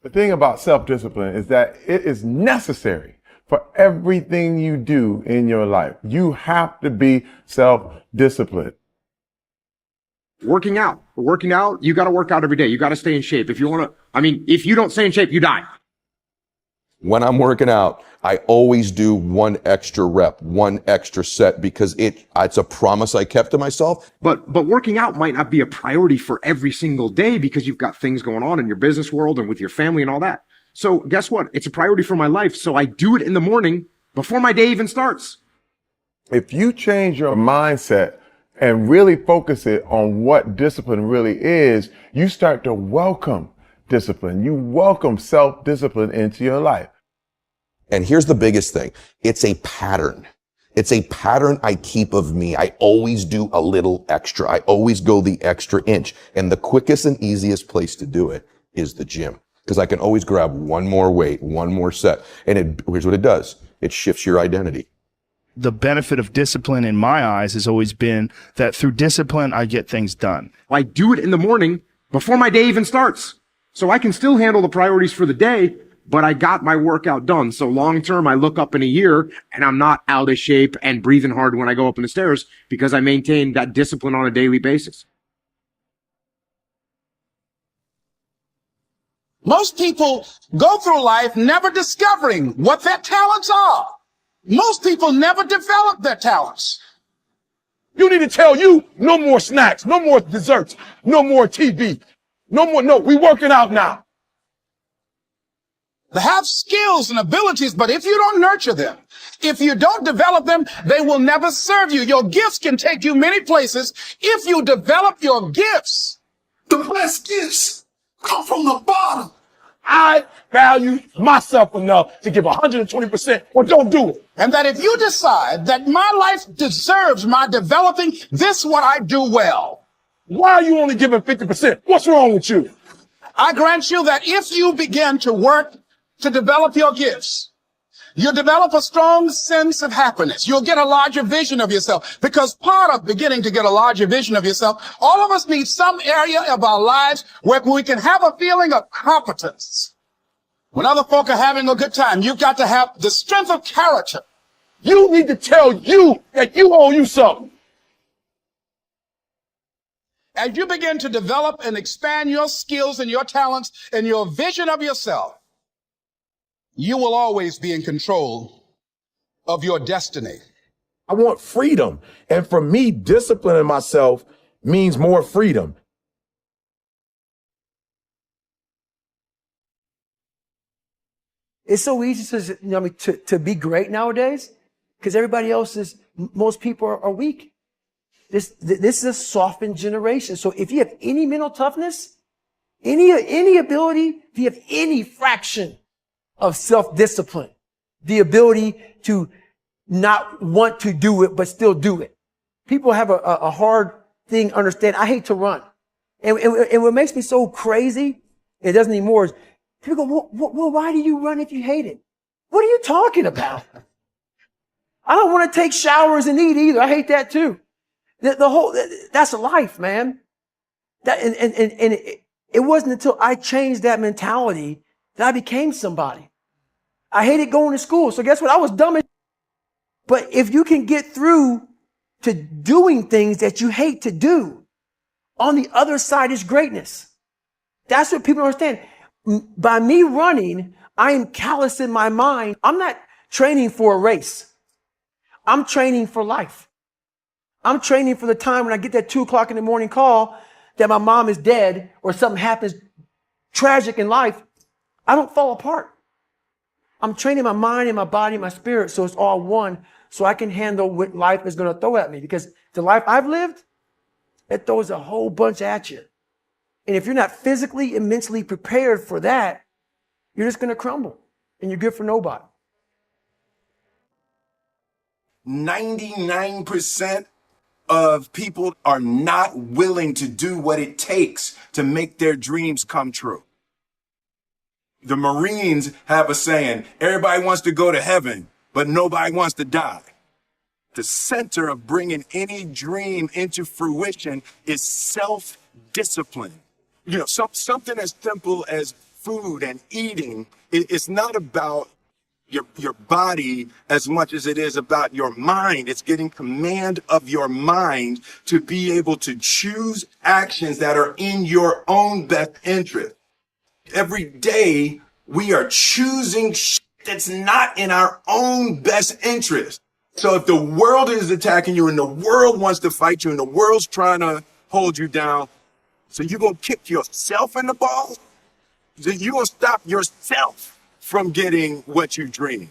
The thing about self-discipline is that it is necessary for everything you do in your life. You have to be self-disciplined. Working out, you got to work out every day. You got to stay in shape. If you don't stay in shape, you die. When I'm working out, I always do one extra rep, one extra set, because it's a promise I kept to myself. But working out might not be a priority for every single day because you've got things going on in your business world and with your family and all that. So guess what? It's a priority for my life. So I do it in the morning before my day even starts. If you change your mindset and really focus it on what discipline really is, you start to welcome discipline. You welcome self-discipline into your life. And here's the biggest thing. It's a pattern. It's a pattern I keep of me. I always do a little extra. I always go the extra inch. And the quickest and easiest place to do it is the gym. Because I can always grab one more weight, one more set. And here's what it does. It shifts your identity. The benefit of discipline in my eyes has always been that through discipline, I get things done. I do it in the morning before my day even starts. So I can still handle the priorities for the day, but I got my workout done. So long term, I look up in a year and I'm not out of shape and breathing hard when I go up in the stairs because I maintain that discipline on a daily basis. Most people go through life never discovering what their talents are. Most people never develop their talents. You need to tell you no more snacks, no more desserts, no more TV, we working out now. They have skills and abilities, but if you don't nurture them, if you don't develop them, they will never serve you. Your gifts can take you many places if you develop your gifts. The best gifts come from the bottom. I value myself enough to give 120% or don't do it. And that if you decide that my life deserves my developing this what I do well. Why are you only giving 50%? What's wrong with you? I grant you that if you begin to work to develop your gifts, you'll develop a strong sense of happiness. You'll get a larger vision of yourself, because part of beginning to get a larger vision of yourself, all of us need some area of our lives where we can have a feeling of competence. When other folk are having a good time, you've got to have the strength of character. You need to tell you that you owe you something. As you begin to develop and expand your skills and your talents and your vision of yourself, you will always be in control of your destiny. I want freedom. And for me, disciplining myself means more freedom. It's so easy to be great nowadays because everybody else most people are weak. This is a softened generation. So if you have any mental toughness, any ability, if you have any fraction of self-discipline, the ability to not want to do it, but still do it. People have a hard thing understand. I hate to run. And what makes me so crazy, it doesn't anymore, is people go, well, why do you run if you hate it? What are you talking about? I don't want to take showers and eat either. I hate that too. That's life, man. It wasn't until I changed that mentality that I became somebody. I hated going to school. So guess what? I was dumb as. But if you can get through to doing things that you hate to do, on the other side is greatness. That's what people don't understand. By me running, I am callous in my mind. I'm not training for a race. I'm training for life. I'm training for the time when I get that 2:00 in the morning call that my mom is dead or something happens tragic in life. I don't fall apart. I'm training my mind and my body and my spirit so it's all one, so I can handle what life is going to throw at me. Because the life I've lived, it throws a whole bunch at you. And if you're not physically and mentally prepared for that, you're just going to crumble and you're good for nobody. 99% of people are not willing to do what it takes to make their dreams come true. The Marines have a saying, everybody wants to go to heaven, but nobody wants to die. The center of bringing any dream into fruition is self-discipline. You know, something as simple as food and eating, it's not about your body as much as it is about your mind. It's getting command of your mind to be able to choose actions that are in your own best interest. Every day we are choosing shit that's not in our own best interest. So if the world is attacking you and the world wants to fight you and the world's trying to hold you down, so you're going to kick yourself in the balls? So you're going to stop yourself from getting what you dream.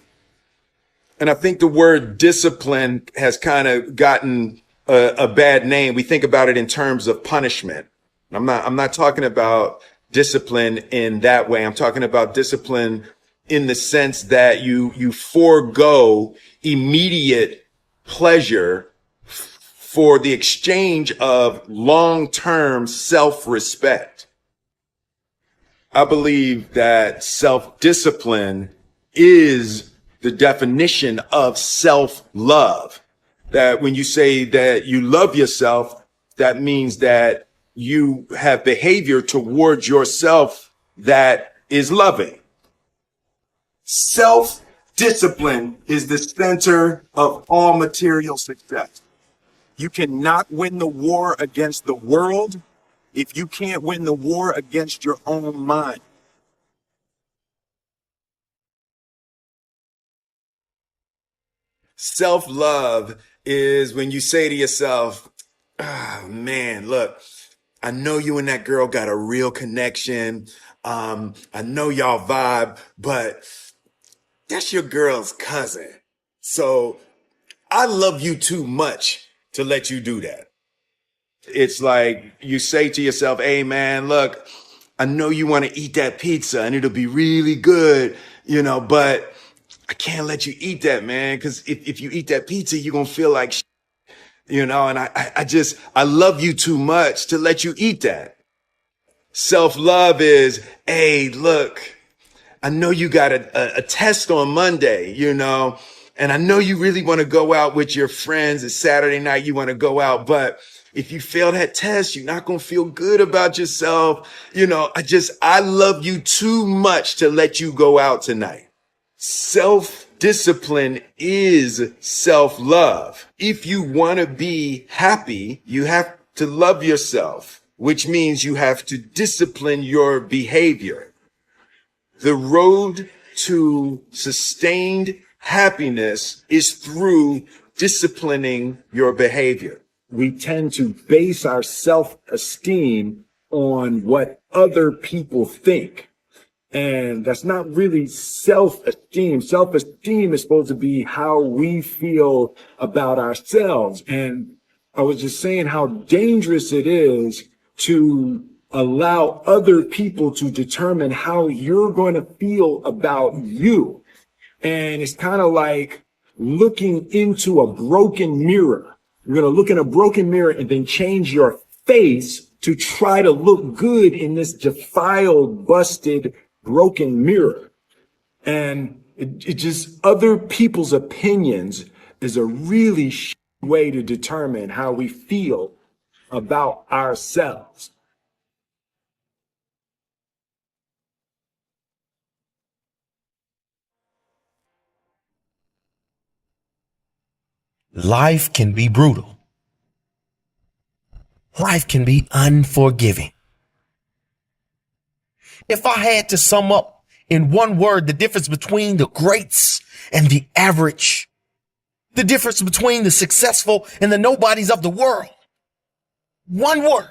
And I think the word discipline has kind of gotten a bad name. We think about it in terms of punishment. I'm not talking about discipline in that way. I'm talking about discipline in the sense that you forego immediate pleasure for the exchange of long-term self-respect. I believe that self-discipline is the definition of self-love. That when you say that you love yourself, that means that you have behavior towards yourself that is loving. Self-discipline is the center of all material success. You cannot win the war against the world if you can't win the war against your own mind. Self-love is when you say to yourself, oh, man, look, I know you and that girl got a real connection. I know y'all vibe, but that's your girl's cousin. So I love you too much to let you do that. It's like you say to yourself, hey, man, look, I know you want to eat that pizza and it'll be really good, but I can't let you eat that, man, because if you eat that pizza, you're going to feel like, and I love you too much to let you eat that. Self-love is, hey, look, I know you got a test on Monday, and I know you really want to go out with your friends. It's Saturday night, you want to go out, but if you fail that test, you're not going to feel good about yourself. I love you too much to let you go out tonight. Self-discipline is self-love. If you want to be happy, you have to love yourself, which means you have to discipline your behavior. The road to sustained happiness is through disciplining your behavior. We tend to base our self-esteem on what other people think. And that's not really self-esteem. Self-esteem is supposed to be how we feel about ourselves. And I was just saying how dangerous it is to allow other people to determine how you're going to feel about you. And it's kind of like looking into a broken mirror. You're going to look in a broken mirror and then change your face to try to look good in this defiled, busted, broken mirror. And it just, other people's opinions is a really way to determine how we feel about ourselves. Life can be brutal. Life can be unforgiving. If I had to sum up in one word the difference between the greats and the average, the difference between the successful and the nobodies of the world, one word,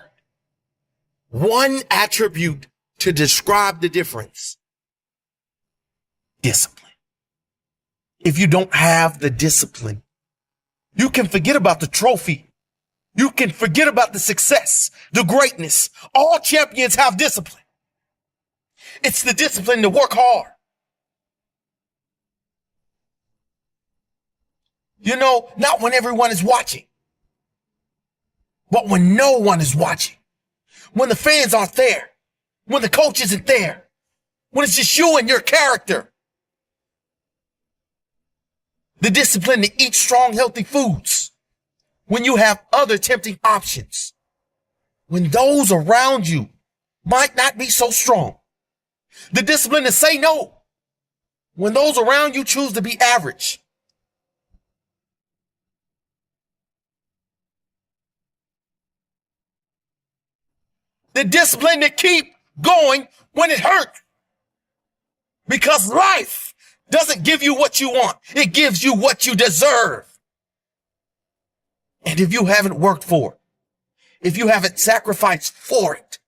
one attribute to describe the difference: discipline. If you don't have the discipline, you can forget about the trophy. You can forget about the success, the greatness. All champions have discipline. It's the discipline to work hard. Not when everyone is watching, but when no one is watching. When the fans aren't there. When the coach isn't there. When it's just you and your character. The discipline to eat strong, healthy foods. When you have other tempting options. When those around you might not be so strong. The discipline to say no when those around you choose to be average. The discipline to keep going when it hurts. Because life doesn't give you what you want. It gives you what you deserve. And if you haven't worked for it, if you haven't sacrificed for it,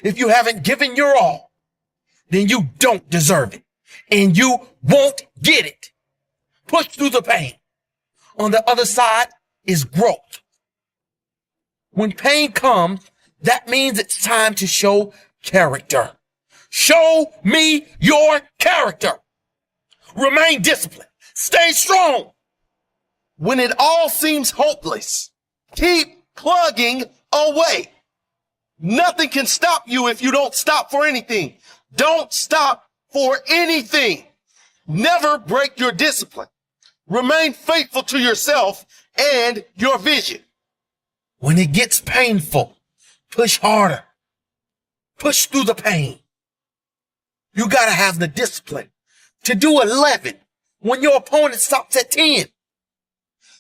if you haven't given your all, then you don't deserve it. And you won't get it. Push through the pain. On the other side is growth. When pain comes, that means it's time to show character. Show me your character. Remain disciplined. Stay strong. When it all seems hopeless, keep plugging away. Nothing can stop you if you don't stop for anything. Don't stop for anything. Never break your discipline. Remain faithful to yourself and your vision. When it gets painful, push harder. Push through the pain. You gotta have the discipline to do 11 when your opponent stops at 10.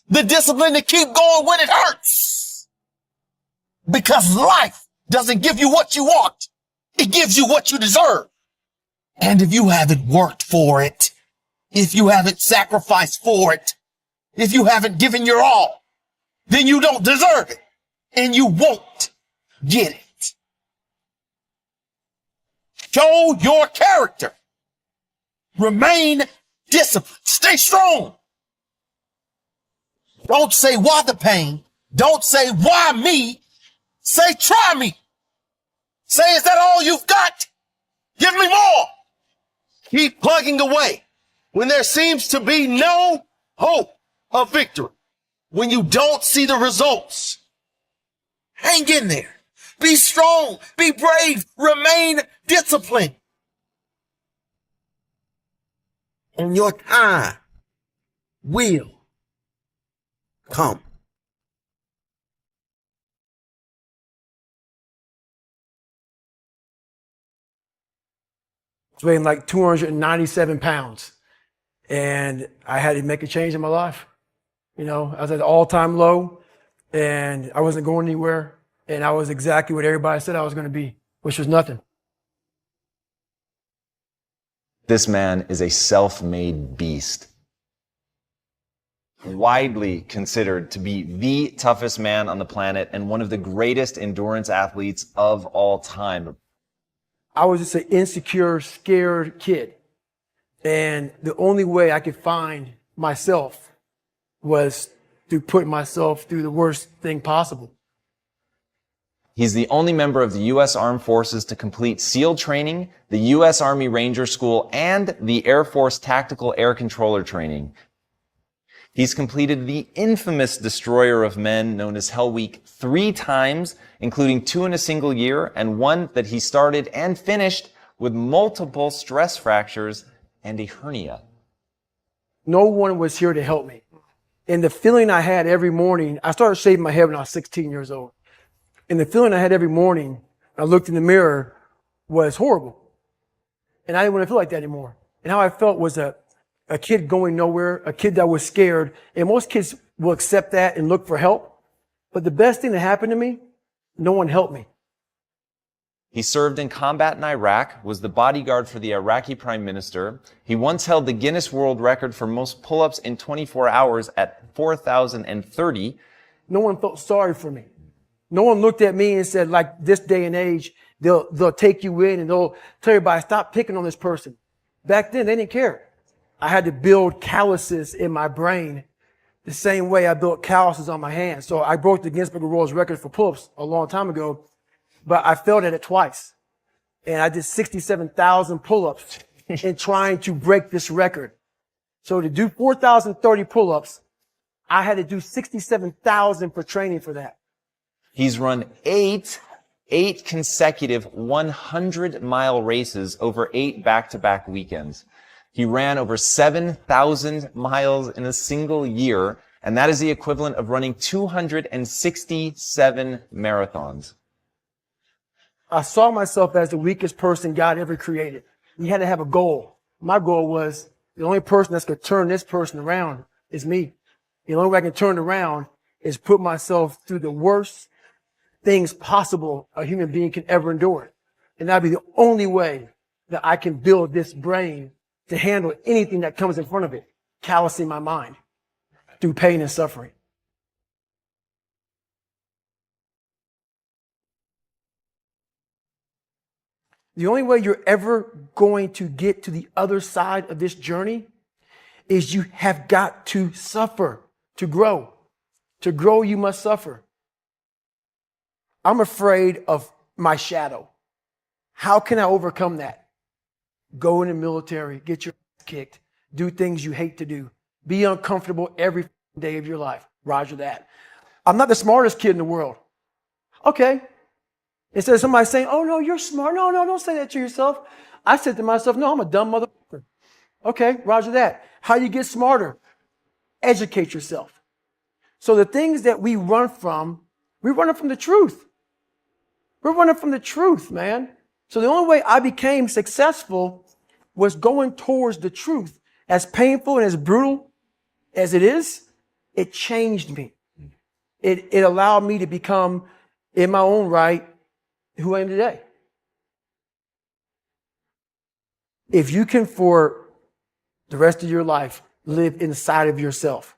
The discipline to keep going when it hurts. Because life doesn't give you what you want. It gives you what you deserve. And if you haven't worked for it, if you haven't sacrificed for it, if you haven't given your all, then you don't deserve it. And you won't get it. Show your character. Remain disciplined. Stay strong. Don't say why the pain. Don't say why me. Say try me. Say, is that all you've got? Give me more. Keep plugging away when there seems to be no hope of victory. When you don't see the results, hang in there. Be strong. Be brave. Remain disciplined. And your time will come. I was weighing like 297 pounds. And I had to make a change in my life. You know, I was at an all-time low and I wasn't going anywhere. And I was exactly what everybody said I was going to be, which was nothing. This man is a self-made beast. Widely considered to be the toughest man on the planet and one of the greatest endurance athletes of all time. I was just an insecure, scared kid. And the only way I could find myself was through putting myself through the worst thing possible. He's the only member of the U.S. Armed Forces to complete SEAL training, the U.S. Army Ranger School, and the Air Force Tactical Air Controller training. He's completed the infamous Destroyer of Men, known as Hell Week, 3 times, including 2 in a single year, and 1 that he started and finished with multiple stress fractures and a hernia. No one was here to help me. And the feeling I had every morning, I started shaving my head when I was 16 years old. And the feeling I had every morning, I looked in the mirror, was horrible. And I didn't want to feel like that anymore. And how I felt was a kid going nowhere, a kid that was scared. And most kids will accept that and look for help. But the best thing that happened to me, no one helped me. He served in combat in Iraq, was the bodyguard for the Iraqi prime minister. He once held the Guinness World Record for most pull-ups in 24 hours at 4,030. No one felt sorry for me. No one looked at me and said, like this day and age, they'll take you in and they'll tell everybody, stop picking on this person. Back then, they didn't care. I had to build calluses in my brain the same way I built calluses on my hands. So I broke the Guinness Book of World Records for pull-ups a long time ago, but I failed at it twice. And I did 67,000 pull-ups in trying to break this record. So to do 4,030 pull-ups, I had to do 67,000 for training for that. He's run eight consecutive 100-mile races over 8 back-to-back weekends. He ran over 7,000 miles in a single year, and that is the equivalent of running 267 marathons. I saw myself as the weakest person God ever created. You had to have a goal. My goal was the only person that's going to turn this person around is me. The only way I can turn it around is put myself through the worst things possible a human being can ever endure. And that'd be the only way that I can build this brain to handle anything that comes in front of it, callousing my mind through pain and suffering. The only way you're ever going to get to the other side of this journey is you have got to suffer to grow. To grow, you must suffer. I'm afraid of my shadow. How can I overcome that? Go in the military, get your ass kicked, do things you hate to do, be uncomfortable every day of your life. Roger that. I'm not the smartest kid in the world. Okay. Instead of somebody saying, oh, no, you're smart. No, don't say that to yourself. I said to myself, no, I'm a dumb motherfucker. Okay, roger that. How you get smarter? Educate yourself. So the things that we run from the truth. We're running from the truth, man. So the only way I became successful was going towards the truth. As painful and as brutal as it is, it changed me. It allowed me to become, in my own right, who I am today. If you can, for the rest of your life, live inside of yourself,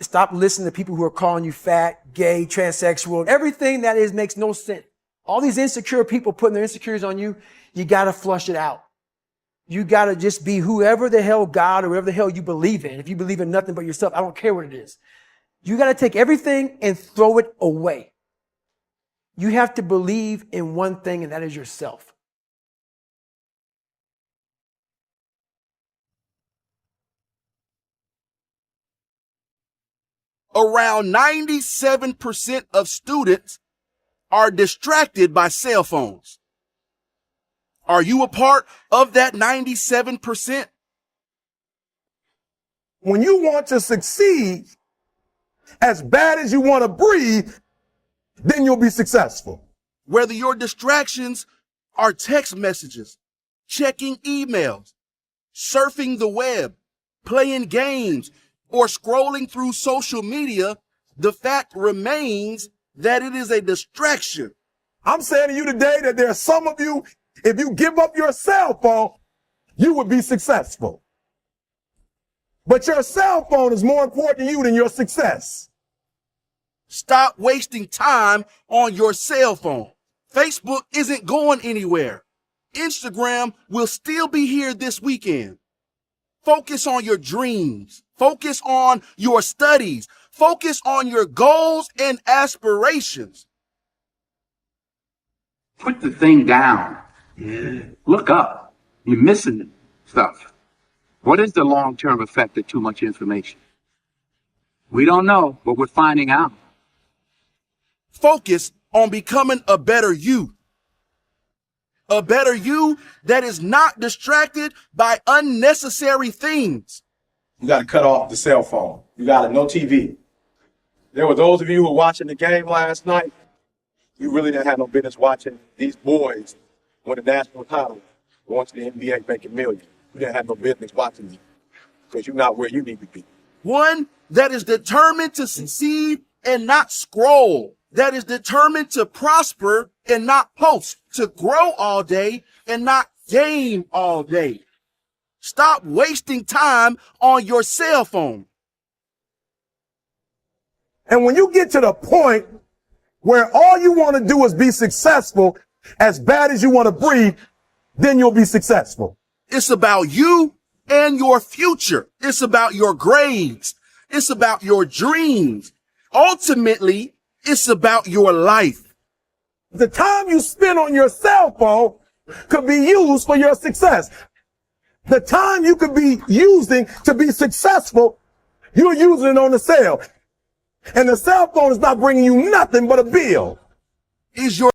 stop listening to people who are calling you fat, gay, transsexual, everything that is makes no sense. All these insecure people putting their insecurities on you, you got to flush it out. You got to just be whoever the hell God or whatever the hell you believe in. If you believe in nothing but yourself, I don't care what it is. You got to take everything and throw it away. You have to believe in one thing, and that is yourself. Around 97% of students are distracted by cell phones. Are you a part of that 97%? When you want to succeed as bad as you want to breathe, then you'll be successful. Whether your distractions are text messages, checking emails, surfing the web, playing games, or scrolling through social media, the fact remains that it is a distraction. I'm saying to you today that there are some of you, if you give up your cell phone, you would be successful. But your cell phone is more important to you than your success. Stop wasting time on your cell phone. Facebook isn't going anywhere. Instagram will still be here this weekend. Focus on your dreams. Focus on your studies. Focus on your goals and aspirations. Put the thing down. Look up. You're missing stuff. What is the long-term effect of too much information? We don't know, but we're finding out. Focus on becoming a better you. A better you that is not distracted by unnecessary things. You got to cut off the cell phone. You got to no TV. There were those of you who were watching the game last night. You really didn't have no business watching these boys win the national title, going to the NBA making millions. You didn't have no business watching them because you're not where you need to be. One that is determined to succeed and not scroll. That is determined to prosper and not post. To grow all day and not game all day. Stop wasting time on your cell phone. And when you get to the point where all you want to do is be successful as bad as you want to breathe, then you'll be successful. It's about you and your future. It's about your grades. It's about your dreams. Ultimately, it's about your life. The time you spend on your cell phone could be used for your success. The time you could be using to be successful, you're using it on the cell. And the cell phone is not bringing you nothing but a bill. Is your